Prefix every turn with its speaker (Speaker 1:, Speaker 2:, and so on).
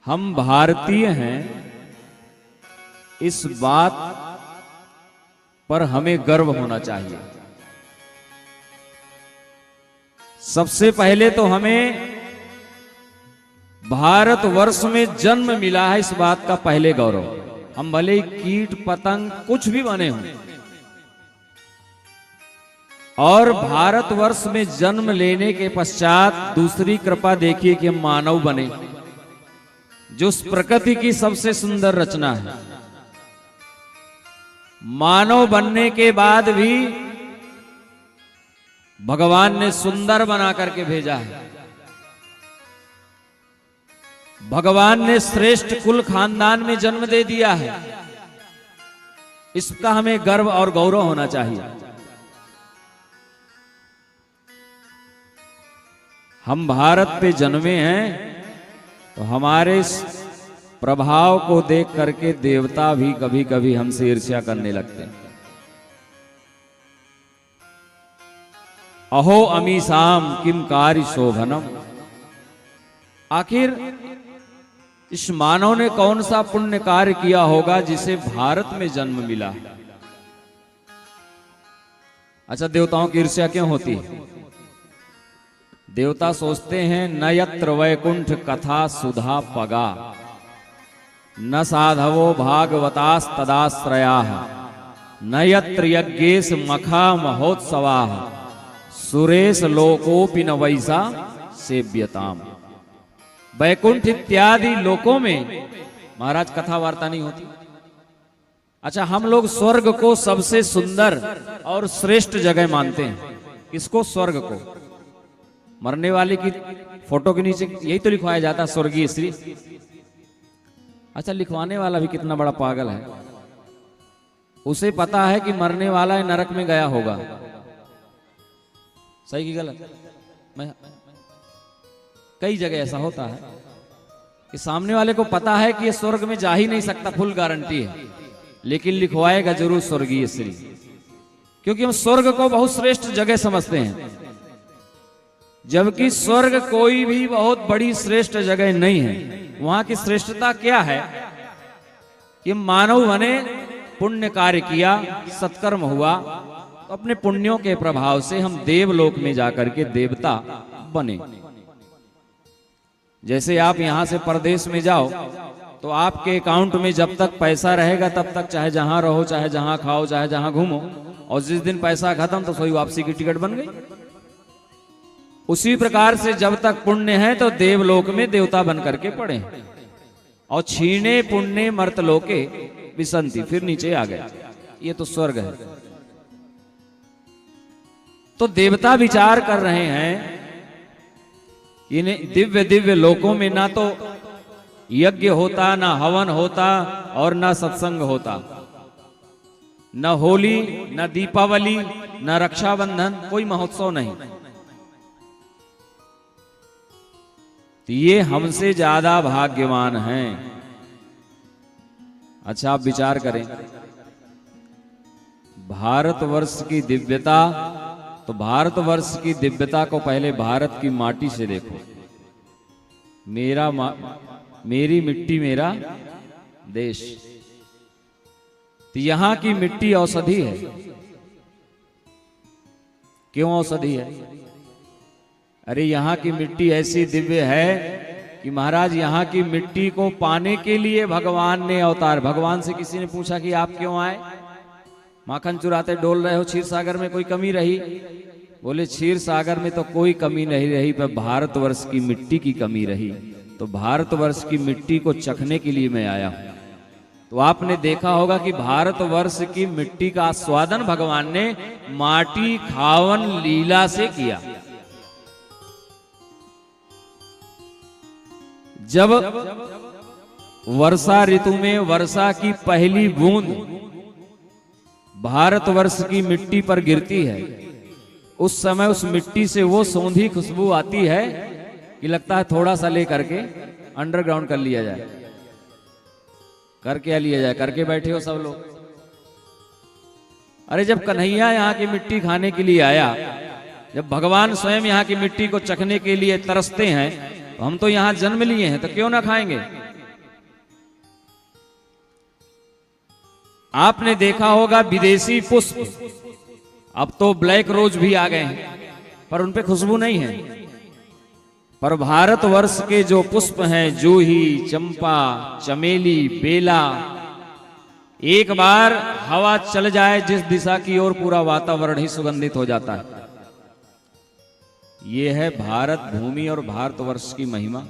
Speaker 1: हम भारतीय हैं, इस बात पर हमें गर्व होना चाहिए। सबसे पहले तो हमें भारतवर्ष में जन्म मिला है, इस बात का पहले गौरव। हम भले ही कीट पतंग कुछ भी बने हों, और भारतवर्ष में जन्म लेने के पश्चात दूसरी कृपा देखिए कि हम मानव बने, जो उस प्रकृति की सबसे सुंदर रचना है। मानव बनने के बाद भी भगवान ने सुंदर बना करके भेजा है। भगवान ने श्रेष्ठ कुल खानदान में जन्म दे दिया है, इसका हमें गर्व और गौरव होना चाहिए। हम भारत पे जन्मे हैं, तो हमारे इस प्रभाव को देख करके देवता भी कभी कभी हमसे ईर्ष्या करने लगते हैं। अहो अमीसाम किम कार्य शोभनम। आखिर इस मानव ने कौन सा पुण्य कार्य किया होगा जिसे भारत में जन्म मिला। अच्छा, देवताओं की ईर्ष्या क्यों होती है? देवता सोचते हैं न यत्र वैकुंठ कथा सुधा पगा, न साधवो भागवतास तदाश्रया, न यत्र यज्ञेश मखा महोत्सवा, सुरेश लोकोपि न वैसा सेव्यताम। वैकुंठ इत्यादि लोकों में महाराज कथा वार्ता नहीं होती। अच्छा, हम लोग स्वर्ग को सबसे सुंदर और श्रेष्ठ जगह मानते हैं। किसको? स्वर्ग को। मरने वाले की फोटो के नीचे यही तो लिखवाया जाता है, स्वर्गीय श्री। अच्छा, लिखवाने वाला भी कितना बड़ा पागल है। उसे पता है कि मरने वाला है नरक में गया होगा। सही की गलत? कई जगह ऐसा होता है कि सामने वाले को पता है कि ये स्वर्ग में जा ही नहीं सकता, फुल गारंटी है, लेकिन लिखवाएगा जरूर स्वर्गीय श्री, क्योंकि हम स्वर्ग को बहुत श्रेष्ठ जगह समझते हैं। जबकि स्वर्ग कोई भी बहुत बड़ी श्रेष्ठ जगह नहीं है। वहां की श्रेष्ठता क्या है कि मानव बने, पुण्य कार्य किया, सत्कर्म हुआ, तो अपने पुण्यों के प्रभाव से हम देवलोक में जाकर के देवता बने। जैसे आप यहां से परदेश में जाओ तो आपके अकाउंट में जब तक पैसा रहेगा तब तक चाहे जहां रहो, चाहे जहां खाओ, चाहे जहां घूमो, और जिस दिन पैसा खत्म तो सोई वापसी की टिकट बन गई। उसी प्रकार से जब तक पुण्य है तो देवलोक में देवता बन करके पड़े, और छीने पुण्य मर्तलोके विसंति, फिर नीचे आ गए। ये तो स्वर्ग है। तो देवता विचार कर रहे हैं, इन्हें दिव्य दिव्य लोकों में ना तो यज्ञ होता, ना हवन होता, और ना सत्संग होता, न होली, न दीपावली, न रक्षाबंधन, कोई महोत्सव नहीं। तो ये हमसे ज्यादा भाग्यवान हैं। अच्छा, आप विचार करें, भारतवर्ष की दिव्यता, तो भारतवर्ष की दिव्यता को पहले भारत की माटी से देखो। मेरी मिट्टी मेरा देश। तो यहां की मिट्टी औषधि है। क्यों औषधि है? अरे, यहां की मिट्टी ऐसी दिव्य है कि महाराज, यहां की मिट्टी को पाने के लिए भगवान ने अवतार। भगवान से किसी ने पूछा कि आप क्यों आए? माखन चुराते डोल रहे हो, क्षीर सागर में कोई कमी रही? बोले, क्षीर सागर में तो कोई कमी नहीं रही, पर भारतवर्ष की मिट्टी की कमी रही, तो भारतवर्ष की मिट्टी को चखने के लिए मैं आया हूं। तो आपने देखा होगा कि भारतवर्ष की मिट्टी का आस्वादन भगवान ने माटी खावन लीला से किया। जब वर्षा ऋतु में वर्षा की पहली बूंद भारतवर्ष की मिट्टी पर गिरती है, उस समय उस मिट्टी से वो सौंधी खुशबू आती है कि लगता है थोड़ा सा ले करके अंडरग्राउंड कर लिया जाए। करके लिया जाए, करके बैठे हो सब लोग। अरे, जब कन्हैया यहाँ की मिट्टी खाने के लिए आया, जब भगवान स्वयं यहाँ की मिट्टी को चखने के लिए तरसते हैं, तो हम तो यहाँ जन्म लिए हैं, तो क्यों ना खाएंगे? आपने देखा होगा विदेशी पुष्प, अब तो ब्लैक रोज भी आ गए हैं, पर उन पे खुशबू नहीं है। पर भारतवर्ष के जो पुष्प हैं, जूही, चंपा, चमेली, बेला, एक बार हवा चल जाए जिस दिशा की ओर, पूरा वातावरण ही सुगंधित हो जाता है। ये है भारत भूमि और भारतवर्ष की महिमा।